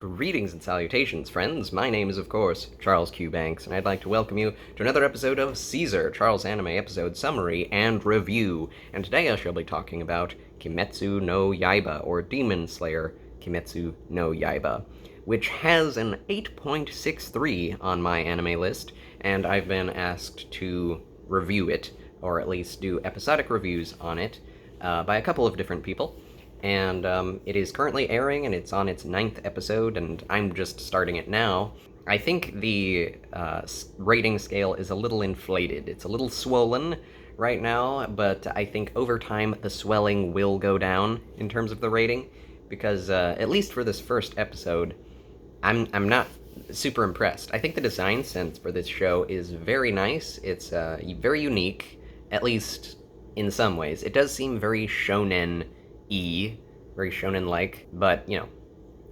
Greetings and salutations, friends. My name is, of course, Charles Q. Banks, and I'd like to welcome you to another episode of Caesar, Charles Anime Episode Summary and Review. And today I shall be talking about Kimetsu no Yaiba, or Demon Slayer Kimetsu no Yaiba, which has an 8.63 on my anime list, and I've been asked to review it, or at least do episodic reviews on it, by a couple of different people. And it is currently airing, and it's on its 9th episode, and I'm just starting it now. I think the rating scale is a little inflated. It's a little swollen right now, but I think over time the swelling will go down in terms of the rating, because at least for this first episode, I'm not super impressed. I think the design sense for this show is very nice. It's very unique, at least in some ways. It does seem very very shonen-like, but,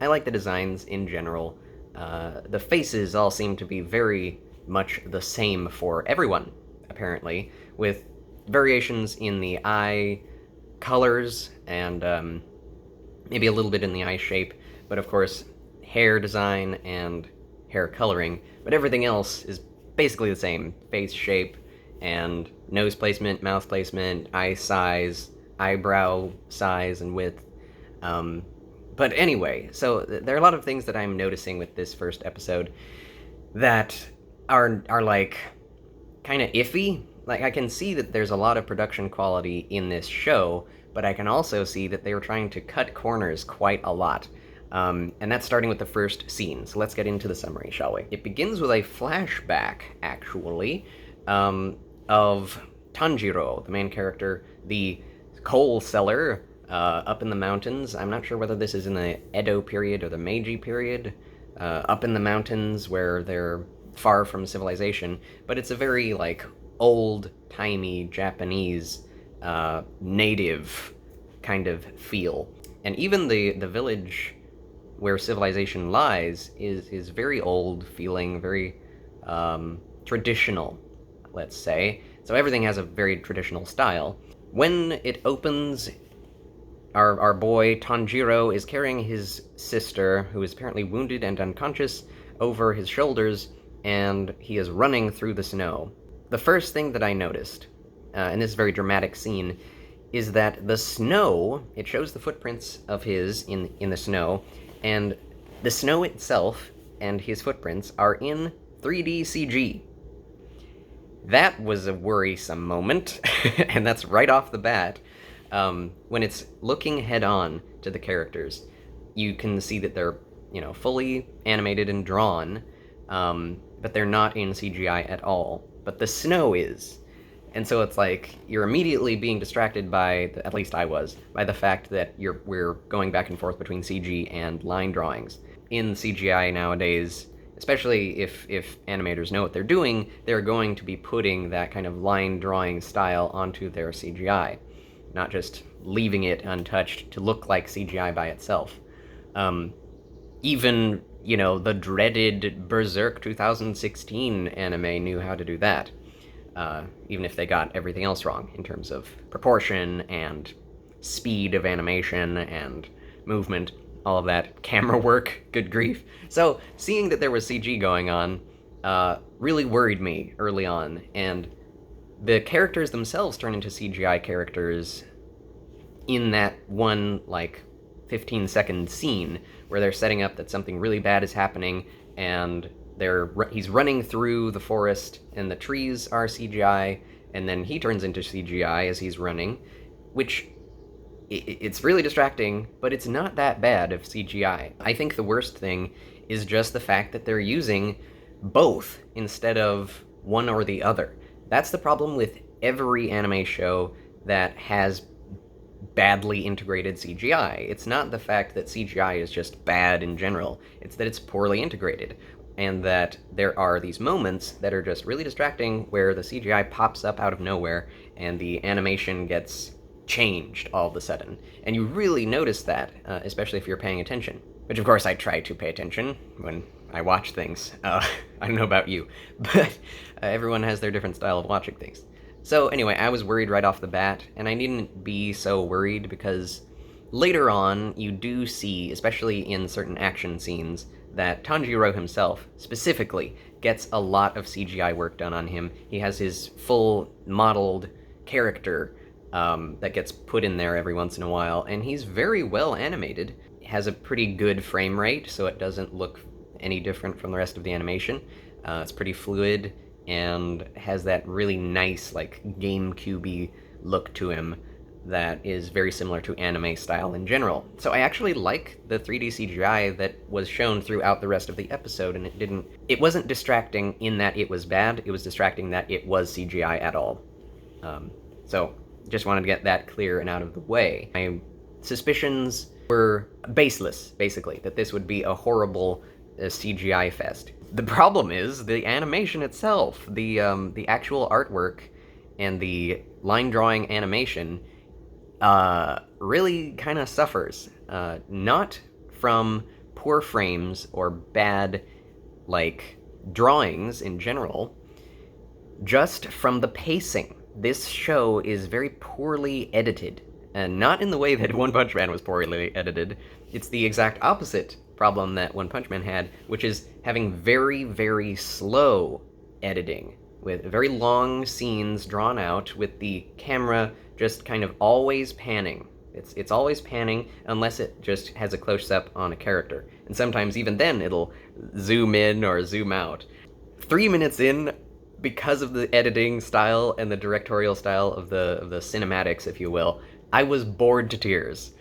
I like the designs in general. The faces all seem to be very much the same for everyone, apparently, with variations in the eye colors and maybe a little bit in the eye shape, but of course, hair design and hair coloring, but everything else is basically the same. Face shape and nose placement, mouth placement, eye size, eyebrow size and width. But anyway, so there are a lot of things that I'm noticing with this first episode that are like kind of iffy. Like, I can see that there's a lot of production quality in this show, but I can also see that they were trying to cut corners quite a lot. And that's starting with the first scene. So let's get into the summary, shall we? It begins with a flashback, actually, of Tanjiro, the main character, the coal cellar up in the mountains. I'm not sure whether this is in the Edo period or the Meiji period, up in the mountains where they're far from civilization, but it's a very, old-timey Japanese native kind of feel. And even the village where civilization lies is very old feeling, very traditional, let's say. So everything has a very traditional style. When it opens, our boy Tanjiro is carrying his sister, who is apparently wounded and unconscious, over his shoulders, and he is running through the snow. The first thing that I noticed, in this very dramatic scene, is that the snow, it shows the footprints of his in the snow, and the snow itself and his footprints are in 3D CG. That was a worrisome moment, and that's right off the bat. When it's looking head-on to the characters, you can see that they're, fully animated and drawn, but they're not in CGI at all. But the snow is. And so it's like, you're immediately being distracted by, at least I was, by the fact that we're going back and forth between CG and line drawings. In CGI nowadays, especially if animators know what they're doing, they're going to be putting that kind of line drawing style onto their CGI, not just leaving it untouched to look like CGI by itself. Even, the dreaded Berserk 2016 anime knew how to do that, even if they got everything else wrong in terms of proportion and speed of animation and movement. All of that camera work, good grief. So, seeing that there was CG going on really worried me early on, and the characters themselves turn into CGI characters in that one, 15-second scene where they're setting up that something really bad is happening, and he's running through the forest, and the trees are CGI, and then he turns into CGI as he's running, which it's really distracting, but it's not that bad of CGI. I think the worst thing is just the fact that they're using both instead of one or the other. That's the problem with every anime show that has badly integrated CGI. It's not the fact that CGI is just bad in general, it's that it's poorly integrated, and that there are these moments that are just really distracting where the CGI pops up out of nowhere and the animation gets changed all of a sudden. And you really notice that, especially if you're paying attention. Which, of course, I try to pay attention when I watch things. I don't know about you, but everyone has their different style of watching things. So anyway, I was worried right off the bat, and I needn't be so worried because Later on, you do see, especially in certain action scenes, that Tanjiro himself, specifically, gets a lot of CGI work done on him. He has his full modeled character that gets put in there every once in a while, and he's very well animated. Has a pretty good frame rate, so it doesn't look any different from the rest of the animation. It's pretty fluid and has that really nice, like, GameCube-y look to him that is very similar to anime style in general. So I actually like the 3D CGI that was shown throughout the rest of the episode, and it wasn't distracting in that it was bad, it was distracting that it was CGI at all. So just wanted to get that clear and out of the way. My suspicions were baseless, basically, that this would be a horrible CGI fest. The problem is the animation itself, the actual artwork and the line drawing animation really kind of suffers. Not from poor frames or bad, like, drawings in general, just from the pacing. This show is very poorly edited, and not in the way that One Punch Man was poorly edited. It's the exact opposite problem that One Punch Man had, which is having very, very slow editing, with very long scenes drawn out, with the camera just kind of always panning. It's always panning unless it just has a close-up on a character. And sometimes even then it'll zoom in or zoom out. 3 minutes in, because of the editing style and the directorial style of the cinematics, if you will, I was bored to tears.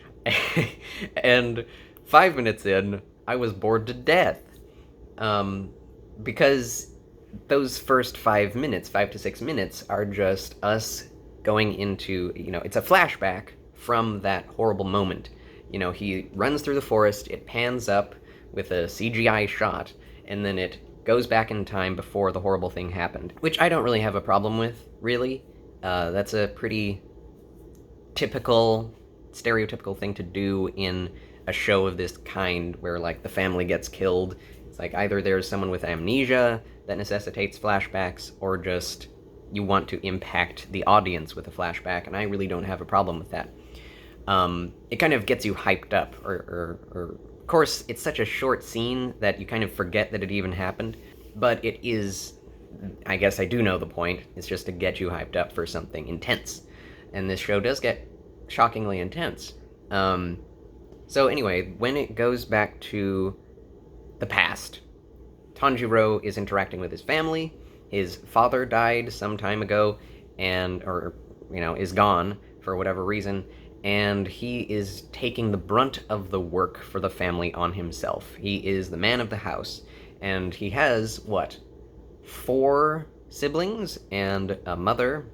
And 5 minutes in, I was bored to death. Because those first 5 minutes, 5 to 6 minutes, are just us going into, it's a flashback from that horrible moment. He runs through the forest, it pans up with a CGI shot, and then it goes back in time before the horrible thing happened, which I don't really have a problem with, really. That's a pretty stereotypical thing to do in a show of this kind, where, like, the family gets killed. It's like either there's someone with amnesia that necessitates flashbacks, or just you want to impact the audience with a flashback, and I really don't have a problem with that. It kind of gets you hyped up, or of course, it's such a short scene that you kind of forget that it even happened, but it is, I guess I do know the point, it's just to get you hyped up for something intense, and this show does get shockingly intense. So anyway, when it goes back to the past, Tanjiro is interacting with his family. His father died some time ago, or is gone for whatever reason, and he is taking the brunt of the work for the family on himself. He is the man of the house, and he has, 4 siblings and a mother?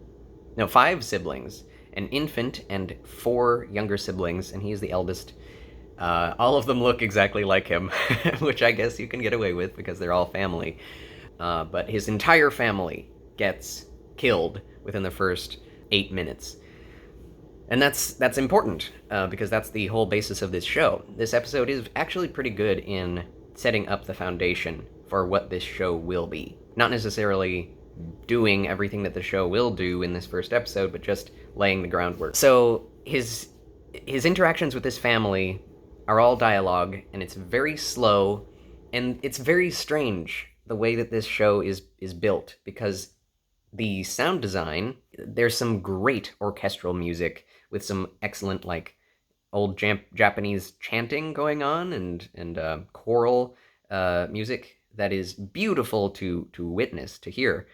No, 5 siblings, an infant and 4 younger siblings, and he's the eldest. All of them look exactly like him, which I guess you can get away with because they're all family. But his entire family gets killed within the first 8 minutes. And that's important, because that's the whole basis of this show. This episode is actually pretty good in setting up the foundation for what this show will be. Not necessarily doing everything that the show will do in this first episode, but just laying the groundwork. So his interactions with his family are all dialogue, and it's very slow, and it's very strange the way that this show is built, because the sound design, there's some great orchestral music with some excellent, like, old Japanese chanting going on, and choral music that is beautiful to witness, to hear.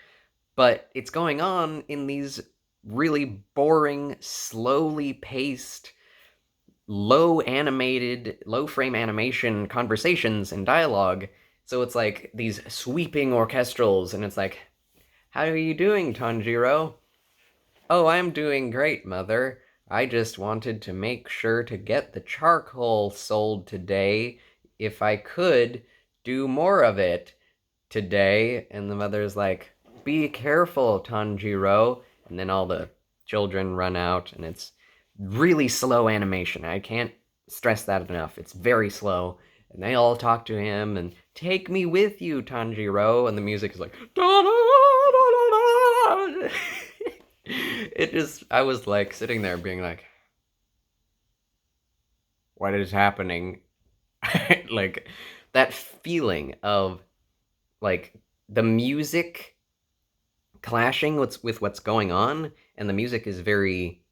But it's going on in these really boring, slowly paced, low frame animation conversations and dialogue. So it's like these sweeping orchestrals, and it's like, "How are you doing, Tanjiro?" "Oh, I'm doing great, Mother. I just wanted to make sure to get the charcoal sold today. If I could, do more of it today." And the mother's like, "Be careful, Tanjiro." And then all the children run out, and it's really slow animation. I can't stress that enough. It's very slow. And they all talk to him, and "Take me with you, Tanjiro." And the music is like, da da da da. I was like sitting there being like, what is happening? Like that feeling of like the music clashing with what's going on, and the music is very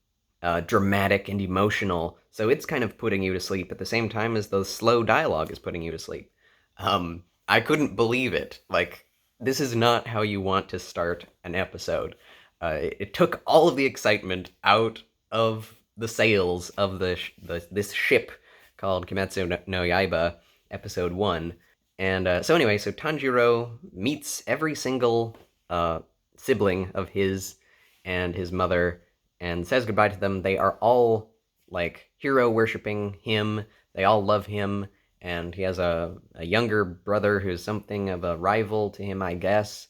dramatic and emotional, so it's kind of putting you to sleep at the same time as the slow dialogue is putting you to sleep. I couldn't believe it. Like, this is not how you want to start an episode. It took all of the excitement out of the sails of this ship called Kimetsu no Yaiba, episode one. And so anyway, so Tanjiro meets every single uh, sibling of his and his mother and says goodbye to them. They are all like hero worshiping him. They all love him, and he has a younger brother who's something of a rival to him, I guess.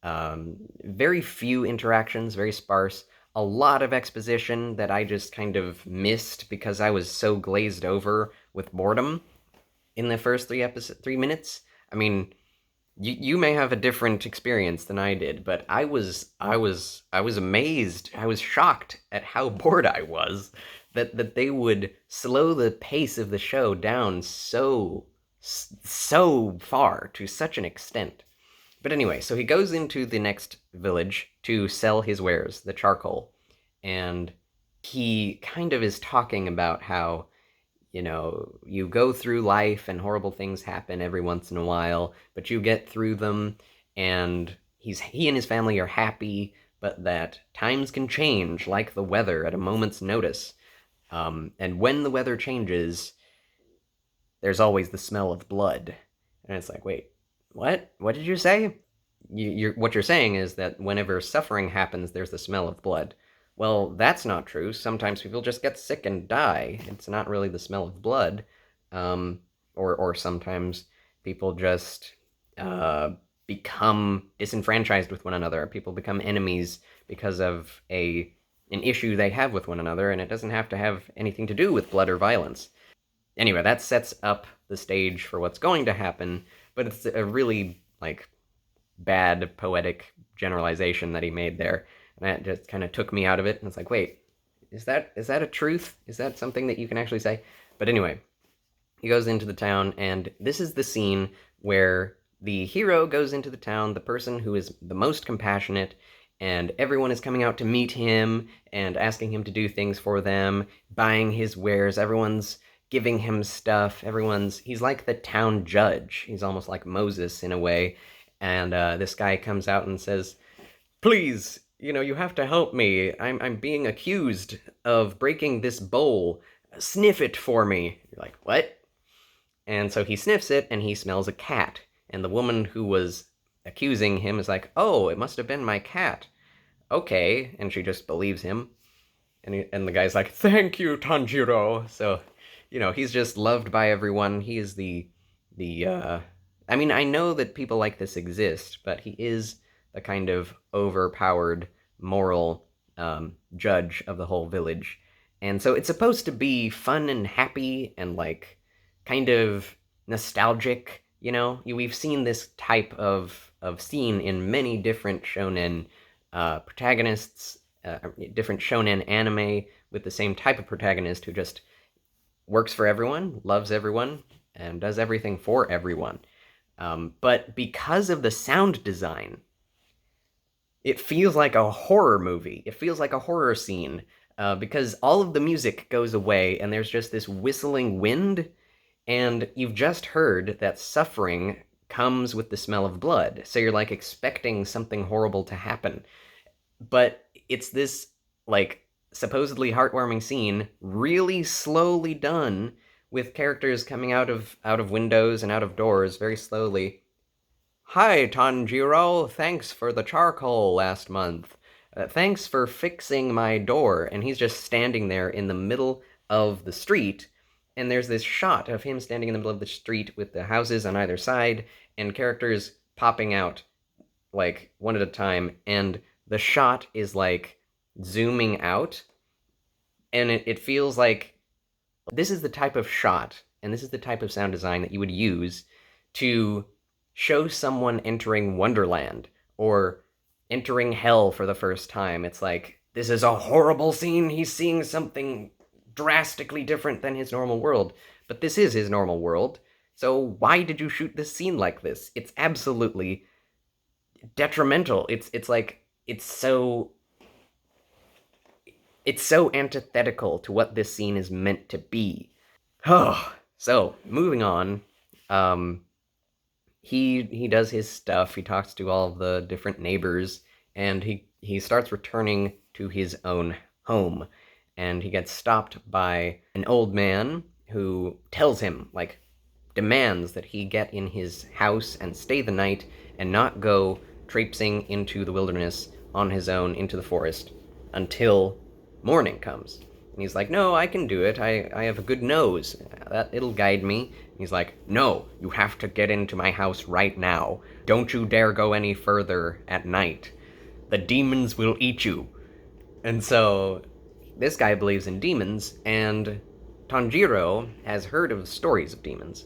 Very few interactions, very sparse. A lot of exposition that I just kind of missed because I was so glazed over with boredom in the first 3 minutes. I mean, you may have a different experience than I did, but I was amazed. I was shocked at how bored I was that they would slow the pace of the show down so far to such an extent. But anyway, so he goes into the next village to sell his wares, the charcoal, and he kind of is talking about how you go through life and horrible things happen every once in a while, but you get through them, and he and his family are happy, but that times can change like the weather at a moment's notice. And when the weather changes, there's always the smell of blood. And it's like, wait, what? What did you say? What you're saying is that whenever suffering happens, there's the smell of blood. Well, that's not true. Sometimes people just get sick and die. It's not really the smell of blood. Or sometimes people just become disenfranchised with one another. People become enemies because of an issue they have with one another, and it doesn't have to have anything to do with blood or violence. Anyway, that sets up the stage for what's going to happen, but it's a really like bad poetic generalization that he made there, and that just kind of took me out of it. And it's like, wait, is that a truth? Is that something that you can actually say? But anyway, he goes into the town, and this is the scene where the hero goes into the town, the person who is the most compassionate, and everyone is coming out to meet him and asking him to do things for them, buying his wares. Everyone's giving him stuff. He's like the town judge. He's almost like Moses in a way. And this guy comes out and says, "Please, you have to help me. I'm being accused of breaking this bowl. Sniff it for me." You're like, what? And so he sniffs it, and he smells a cat. And the woman who was accusing him is like, "Oh, it must have been my cat." Okay, and she just believes him. And the guy's like, "Thank you, Tanjiro." So, he's just loved by everyone. He is the I mean, I know that people like this exist, but he is the kind of overpowered moral judge of the whole village. And so it's supposed to be fun and happy and like kind of nostalgic. We've seen this type of scene in many different shonen protagonists, different shonen anime with the same type of protagonist who just works for everyone, loves everyone, and does everything for everyone. But because of the sound design, it feels like a horror movie. It feels like a horror scene because all of the music goes away and there's just this whistling wind, and you've just heard that suffering comes with the smell of blood. So you're like expecting something horrible to happen. But it's this like supposedly heartwarming scene really slowly done with characters coming out of windows and out of doors very slowly. "Hi, Tanjiro. Thanks for the charcoal last month. Thanks for fixing my door." And he's just standing there in the middle of the street. And there's this shot of him standing in the middle of the street with the houses on either side and characters popping out like one at a time. And the shot is like zooming out. And it feels like this is the type of shot and this is the type of sound design that you would use to show someone entering Wonderland or entering hell for the first time. It's like, this is a horrible scene. He's seeing something drastically different than his normal world. But this is his normal world, so why did you shoot this scene like this? It's absolutely detrimental. It's like it's so antithetical to what this scene is meant to be. Oh, so moving on. Um, he does his stuff. He talks to all of the different neighbors, and he starts returning to his own home. And he gets stopped by an old man who tells him, like, demands that he get in his house and stay the night and not go traipsing into the wilderness on his own into the forest until morning comes. And he's like, no, I can do it. I have a good nose. It'll guide me. And he's like, no, you have to get into my house right now. Don't you dare go any further at night. The demons will eat you. And so this guy believes in demons, and Tanjiro has heard of stories of demons.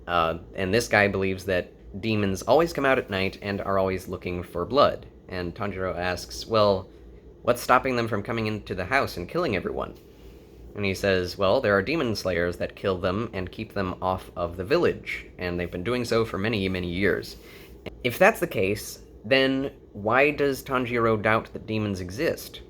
And this guy believes that demons always come out at night and are always looking for blood. And Tanjiro asks, well, what's stopping them from coming into the house and killing everyone? And he says, well, there are demon slayers that kill them and keep them off of the village, and they've been doing so for many, many years. If that's the case, then why does Tanjiro doubt that demons exist?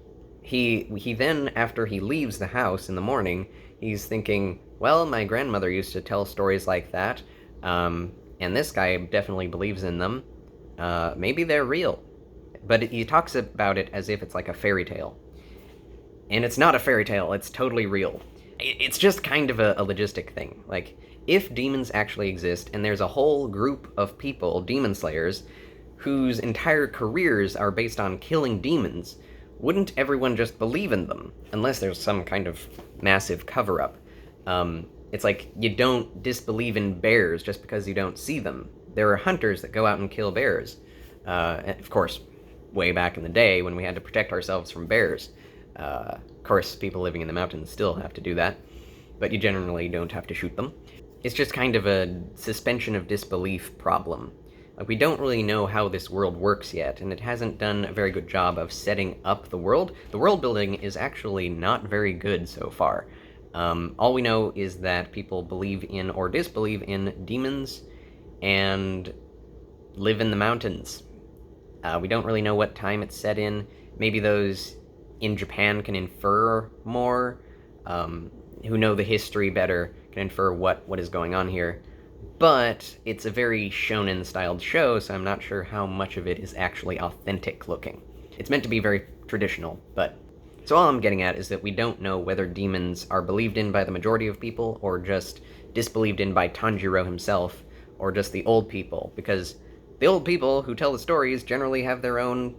He then, after he leaves the house in the morning, he's thinking, well, my grandmother used to tell stories like that, and this guy definitely believes in them. Maybe they're real. But he talks about it as if it's like a fairy tale. And it's not a fairy tale, it's totally real. It's just kind of a logistic thing. Like, if demons actually exist, and there's a whole group of people, demon slayers, whose entire careers are based on killing demons, wouldn't everyone just believe in them? Unless there's some kind of massive cover-up. It's like, you don't disbelieve in bears just because you don't see them. There are hunters that go out and kill bears. Of course, way back in the day when we had to protect ourselves from bears. Of course, people living in the mountains still have to do that, but you generally don't have to shoot them. It's just kind of a suspension of disbelief problem. Like, we don't really know how this world works yet, and it hasn't done a very good job of setting up the world. The world building is actually not very good so far. All we know is that people believe in or disbelieve in demons and live in the mountains. We don't really know what time it's set in. Maybe those in Japan can infer more, who know the history better can infer what is going on here. But it's a very shonen-styled show, so I'm not sure how much of it is actually authentic looking. It's meant to be very traditional, but... So all I'm getting at is that we don't know whether demons are believed in by the majority of people, or just disbelieved in by Tanjiro himself, or just the old people, because the old people who tell the stories generally have their own,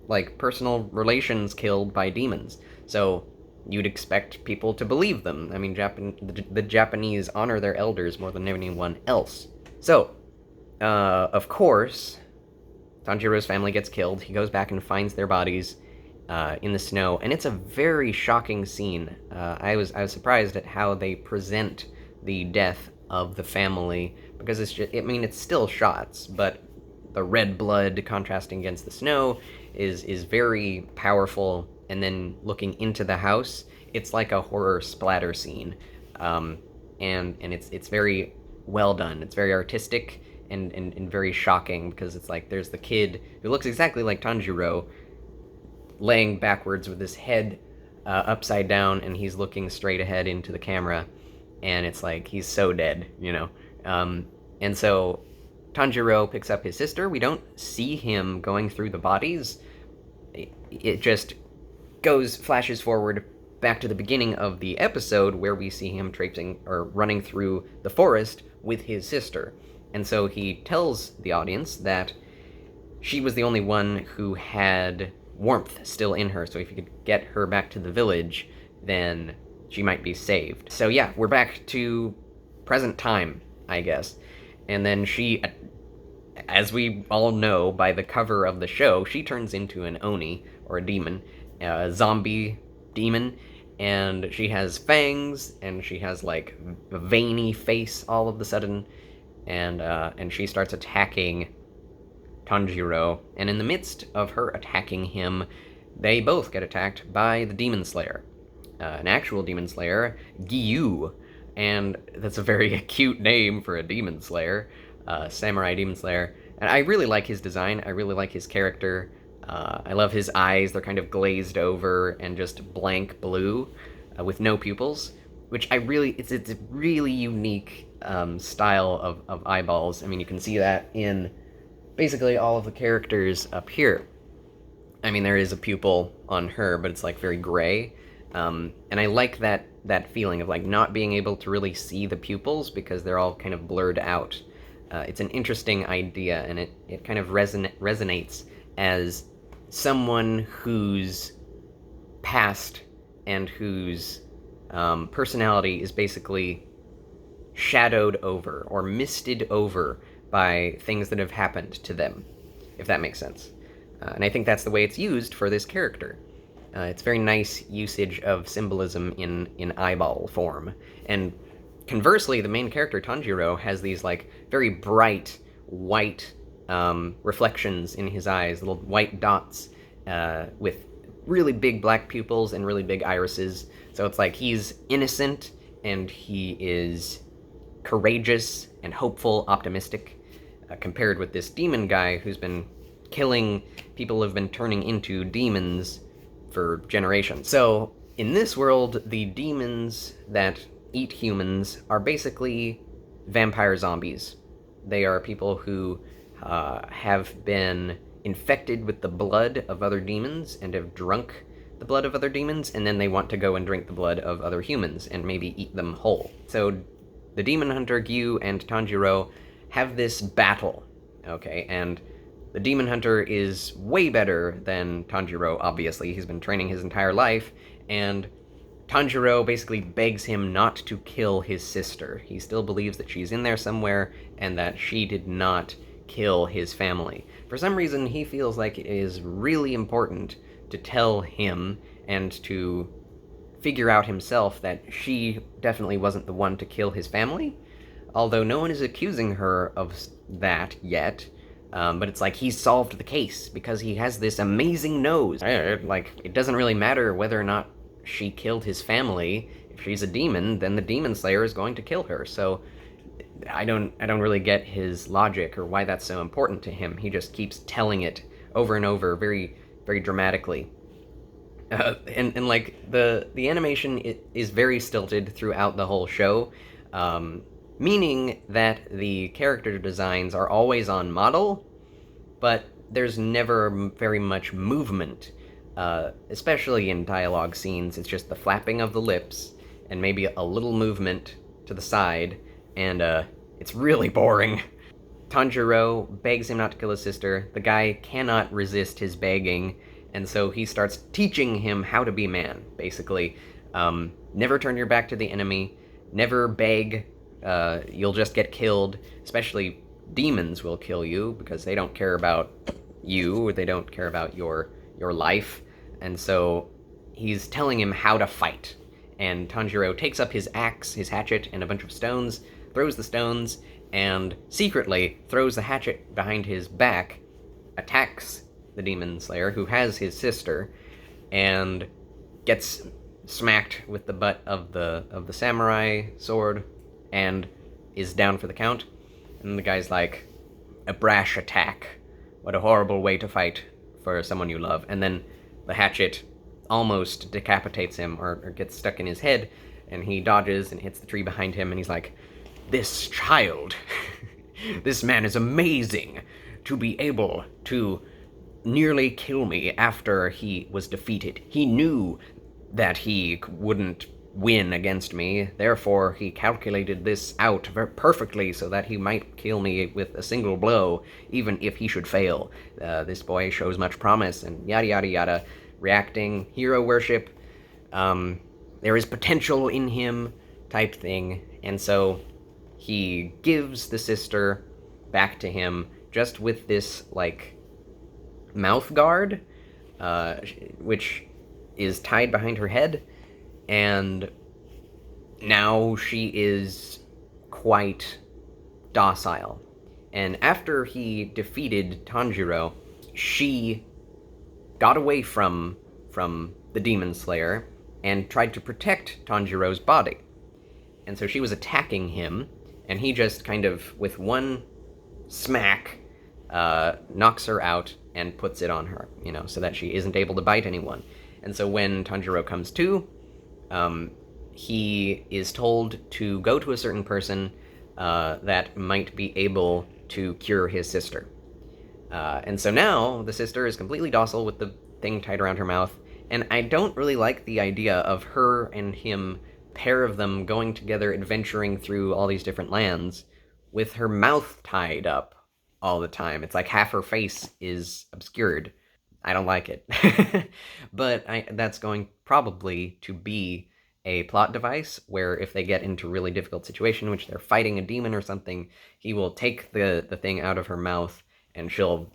like, personal relations killed by demons. So you'd expect people to believe them. I mean, the Japanese honor their elders more than anyone else. So, of course, Tanjiro's family gets killed. He goes back and finds their bodies in the snow, and it's a very shocking scene. I was surprised at how they present the death of the family, because it's just, I mean, it's still shots, but the red blood contrasting against the snow is very powerful. And then looking into the house, it's like a horror splatter scene, and it's very well done. It's very artistic and very shocking, because it's like there's the kid who looks exactly like Tanjiro, laying backwards with his head upside down, and he's looking straight ahead into the camera, and it's like he's so dead, you know. And so Tanjiro picks up his sister. We don't see him going through the bodies. It just flashes forward back to the beginning of the episode, where we see him traipsing or running through the forest with his sister. And so he tells the audience that she was the only one who had warmth still in her, so if you could get her back to the village, then she might be saved. So yeah, we're back to present time, I guess. And then she, as we all know by the cover of the show, she turns into an oni, or a demon, a zombie demon, and she has fangs, and she has, like, a veiny face all of a sudden, and she starts attacking Tanjiro, and in the midst of her attacking him, they both get attacked by the Demon Slayer. an actual demon slayer, Gyu, and that's a very cute name for a demon slayer, samurai demon slayer. And I really like his design. I really like his character. I love his eyes. They're kind of glazed over and just blank blue, with no pupils, which it's a really unique style of eyeballs. I mean, you can see that in basically all of the characters up here. I mean, there is a pupil on her, but it's like very gray. And I like that feeling of like not being able to really see the pupils because they're all kind of blurred out. It's an interesting idea, and it kind of resonates as someone whose past and whose personality is basically shadowed over or misted over by things that have happened to them, if that makes sense. And I think that's the way it's used for this character. It's very nice usage of symbolism in eyeball form. And conversely, the main character, Tanjiro, has these like very bright white reflections in his eyes, little white dots with really big black pupils and really big irises. So it's like he's innocent and he is courageous and hopeful, optimistic, compared with this demon guy who's been killing people who've been turning into demons for generations. So in this world, the demons that eat humans are basically vampire zombies. They are people who have been infected with the blood of other demons and have drunk the blood of other demons, and then they want to go and drink the blood of other humans and maybe eat them whole. So the demon hunter Gyu and Tanjiro have this battle, okay, and the demon hunter is way better than Tanjiro, obviously. He's been training his entire life, and Tanjiro basically begs him not to kill his sister. He still believes that she's in there somewhere and that she did not kill his family. For some reason, he feels like it is really important to tell him and to figure out himself that she definitely wasn't the one to kill his family, although no one is accusing her of that yet. But it's like he's solved the case because he has this amazing nose. Like, it doesn't really matter whether or not she killed his family. If she's a demon, then the demon slayer is going to kill her. So I don't really get his logic or why that's so important to him. He just keeps telling it over and over, very, very dramatically. And like the animation is very stilted throughout the whole show, meaning that the character designs are always on model, but there's never very much movement, especially in dialogue scenes. It's just the flapping of the lips and maybe a little movement to the side, and it's really boring. Tanjiro begs him not to kill his sister. The guy cannot resist his begging, and so he starts teaching him how to be man, basically. Never turn your back to the enemy, never beg, you'll just get killed. Especially demons will kill you because they don't care about you, or they don't care about your life. And so he's telling him how to fight. And Tanjiro takes up his axe, his hatchet, and a bunch of stones, throws the stones, and secretly throws the hatchet behind his back, attacks the demon slayer, who has his sister, and gets smacked with the butt of the samurai sword, and is down for the count. And the guy's like, a brash attack. What a horrible way to fight for someone you love. And then the hatchet almost decapitates him, or gets stuck in his head, and he dodges and hits the tree behind him, and he's like, this child, this man is amazing to be able to nearly kill me after he was defeated. He knew that he wouldn't win against me, therefore he calculated this out perfectly so that he might kill me with a single blow, even if he should fail. This boy shows much promise, and yada yada yada. Reacting, hero worship, there is potential in him, type thing. And so he gives the sister back to him just with this, like, mouth guard, which is tied behind her head, and now she is quite docile. And after he defeated Tanjiro, she got away from the demon slayer and tried to protect Tanjiro's body. And so she was attacking him, and he just kind of, with one smack, knocks her out and puts it on her, so that she isn't able to bite anyone. And so when Tanjiro comes to, um, he is told to go to a certain person that might be able to cure his sister. And so now the sister is completely docile with the thing tied around her mouth, and I don't really like the idea of her and him, pair of them going together, adventuring through all these different lands, with her mouth tied up all the time. It's like half her face is obscured. I don't like it. But that's going probably to be a plot device where if they get into a really difficult situation, which they're fighting a demon or something, he will take the thing out of her mouth and she'll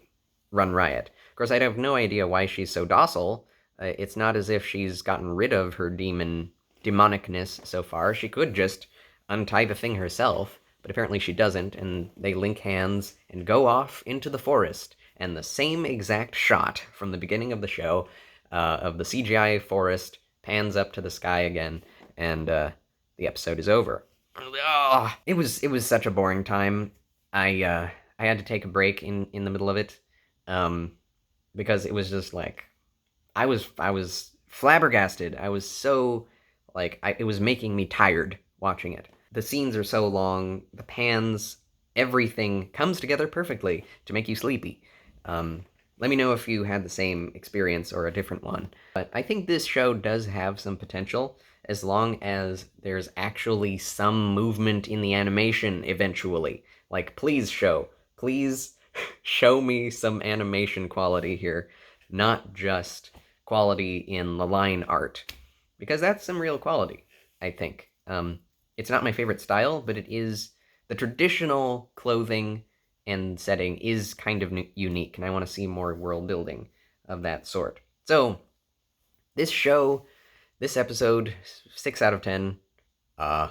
run riot. Of course, I have no idea why she's so docile. It's not as if she's gotten rid of her demonicness so far. She could just untie the thing herself, but apparently she doesn't, and they link hands and go off into the forest. And the same exact shot from the beginning of the show, of the CGI forest, pans up to the sky again, and the episode is over. Oh, it was such a boring time. I had to take a break in the middle of it, because it was just like I was flabbergasted. I was so like it was making me tired watching it. The scenes are so long, the pans, everything comes together perfectly to make you sleepy. Let me know if you had the same experience or a different one. But I think this show does have some potential as long as there's actually some movement in the animation eventually. Like, please show me some animation quality here, not just quality in the line art, because that's some real quality, I think. It's not my favorite style, but it is the traditional clothing and setting is kind of unique, and I want to see more world building of that sort. So, this episode, 6 out of 10. I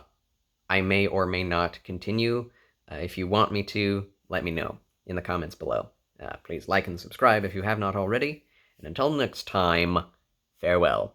may or may not continue. If you want me to, let me know in the comments below. Please like and subscribe if you have not already. And until next time, farewell.